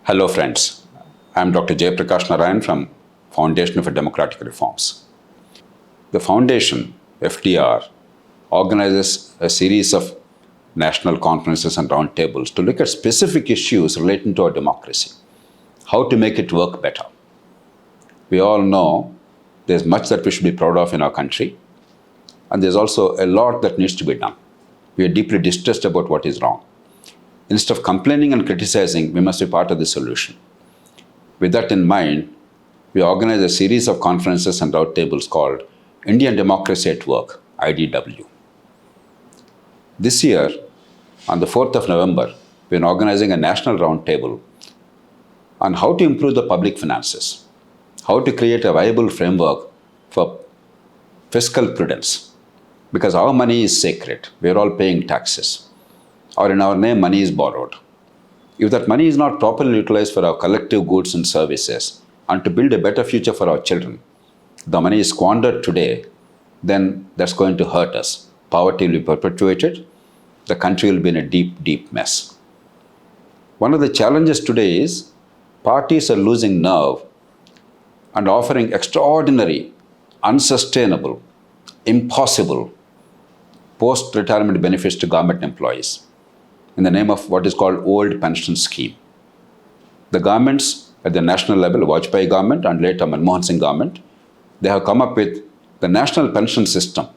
Hello friends, I am Dr. Jayaprakash Narayan from Foundation for Democratic Reforms. The Foundation, FDR, organizes a series of national conferences and roundtables to look at specific issues relating to our democracy, how to make it work better. We all know there's much that we should be proud of in our country, and there's also a lot that needs to be done. We are deeply distressed about what is wrong. Instead of complaining and criticizing, we must be part of the solution. With that in mind, we organize a series of conferences and roundtables called Indian Democracy at Work, IDW. This year, on the 4th of November, we are organizing a national roundtable on how to improve the public finances, how to create a viable framework for fiscal prudence. Because our money is sacred, we are all paying taxes. Or in our name, money is borrowed. If that money is not properly utilized for our collective goods and services and to build a better future for our children, the money is squandered today, then that's going to hurt us. Poverty will be perpetuated. The country will be in a deep, deep mess. One of the challenges today is parties are losing nerve and offering extraordinary, unsustainable, impossible post-retirement benefits to government employees in the name of what is called old pension scheme. The governments at the national level, Vajpayee government and later Manmohan Singh government, they have come up with the national pension system,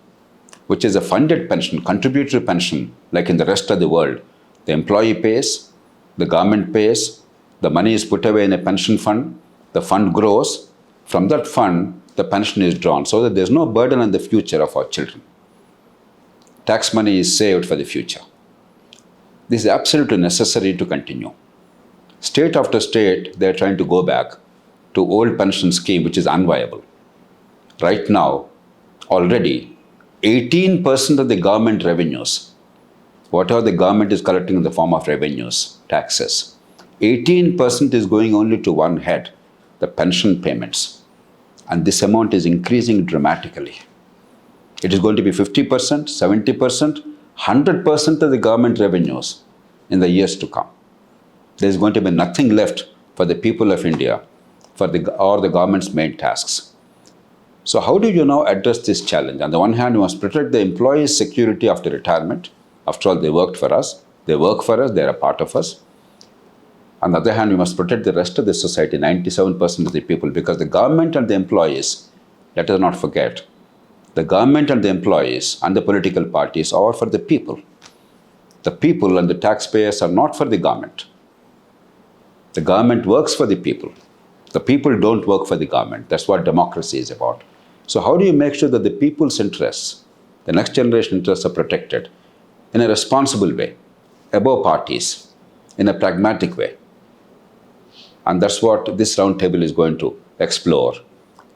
which is a funded pension, contributory pension, like in the rest of the world. The employee pays, the government pays, the money is put away in a pension fund, the fund grows. From that fund, the pension is drawn so that there's no burden on the future of our children. Tax money is saved for the future. This is absolutely necessary to continue. State after state, they are trying to go back to old pension scheme, which is unviable. Right now, already 18% of the government revenues, whatever the government is collecting in the form of revenues, taxes, 18% is going only to one head, the pension payments. And this amount is increasing dramatically. It is going to be 50%, 70%, 100% of the government revenues in the years to come. There is going to be nothing left for the people of India or the government's main tasks. So how do you now address this challenge? On the one hand, you must protect the employees' security after retirement. After all, they worked for us. They work for us. They are a part of us. On the other hand, we must protect the rest of the society, 97% of the people, because the government and the employees, let us not forget, the government and the employees and the political parties are for the people. The people and the taxpayers are not for the government. The government works for the people. The people don't work for the government. That's what democracy is about. So how do you make sure that the people's interests, the next generation interests, are protected in a responsible way, above parties, in a pragmatic way? And that's what this roundtable is going to explore.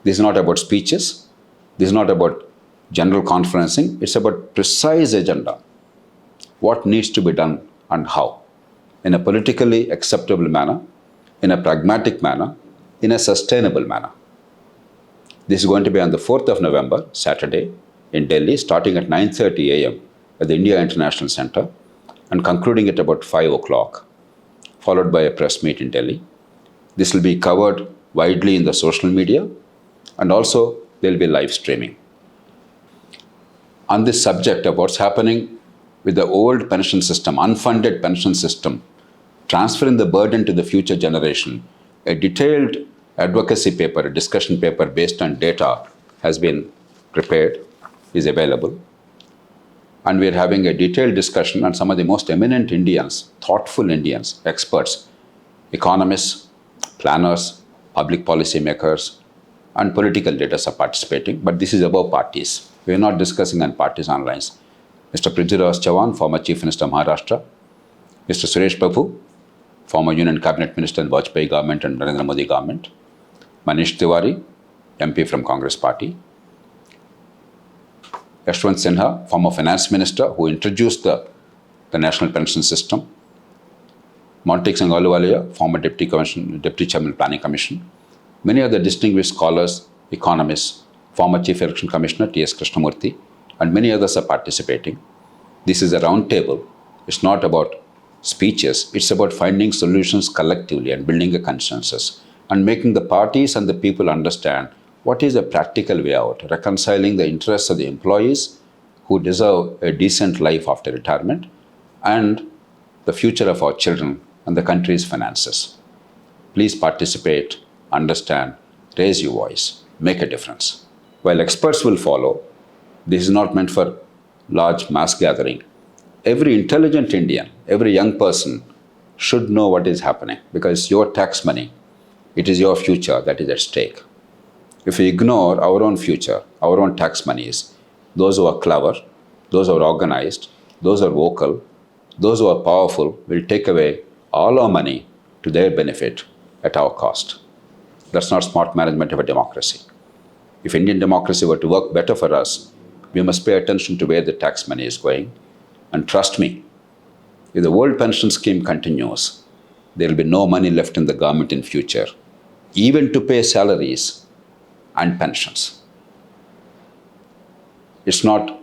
This is not about speeches. This is not about general conferencing. It's about precise agenda. What needs to be done and how. In a politically acceptable manner, in a pragmatic manner, in a sustainable manner. This is going to be on the 4th of November, Saturday, in Delhi, starting at 9:30 a.m. at the India International Center and concluding at about 5 o'clock, followed by a press meet in Delhi. This will be covered widely in the social media, and also there will be live streaming. On this subject of what's happening with the old pension system, unfunded pension system, transferring the burden to the future generation, a detailed advocacy paper, a discussion paper based on data has been prepared, is available. And we're having a detailed discussion, and some of the most eminent Indians, thoughtful Indians, experts, economists, planners, public policy makers, and political leaders are participating. But this is above parties. We're not discussing on partisan lines. Mr. Prudence Chavan, former Chief Minister of Maharashtra, Mr. Suresh Prabhu, former Union Cabinet Minister in Vajpayee government and Narendra Modi government, Manish Tiwari, MP from Congress Party, Yashwant Sinha, former Finance Minister who introduced the National Pension System, Montek Singh Ahluwalia, former Deputy Chairman Planning Commission, many other distinguished scholars, economists, former Chief Election Commissioner T.S. Krishnamurthy, and many others are participating. This is a round table. It's not about speeches. It's about finding solutions collectively and building a consensus and making the parties and the people understand what is a practical way out, reconciling the interests of the employees who deserve a decent life after retirement and the future of our children and the country's finances. Please participate, understand, raise your voice, make a difference. While experts will follow, this is not meant for large mass gathering. Every intelligent Indian, every young person should know what is happening because it's your tax money. It is your future that is at stake. If we ignore our own future, our own tax monies, those who are clever, those who are organized, those who are vocal, those who are powerful will take away all our money to their benefit at our cost. That's not smart management of a democracy. If Indian democracy were to work better for us, we must pay attention to where the tax money is going. And trust me, if the old pension scheme continues, there will be no money left in the government in future, even to pay salaries and pensions. It's not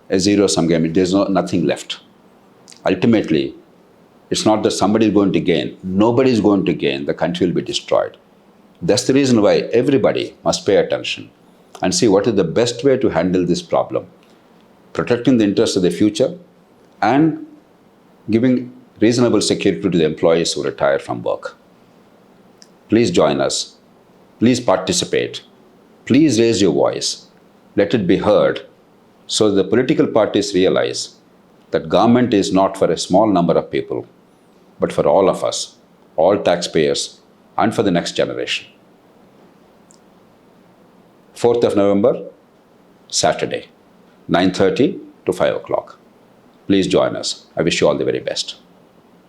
a zero-sum game. There's nothing left. Ultimately, it's not that somebody is going to gain. Nobody is going to gain. The country will be destroyed. That's the reason why everybody must pay attention and see what is the best way to handle this problem, protecting the interests of the future and giving reasonable security to the employees who retire from work. Please join us. Please participate. Please raise your voice. Let it be heard so that the political parties realize that government is not for a small number of people, but for all of us, all taxpayers, and for the next generation. 4th of November, Saturday, 9:30 to 5 o'clock. Please join us. I wish you all the very best.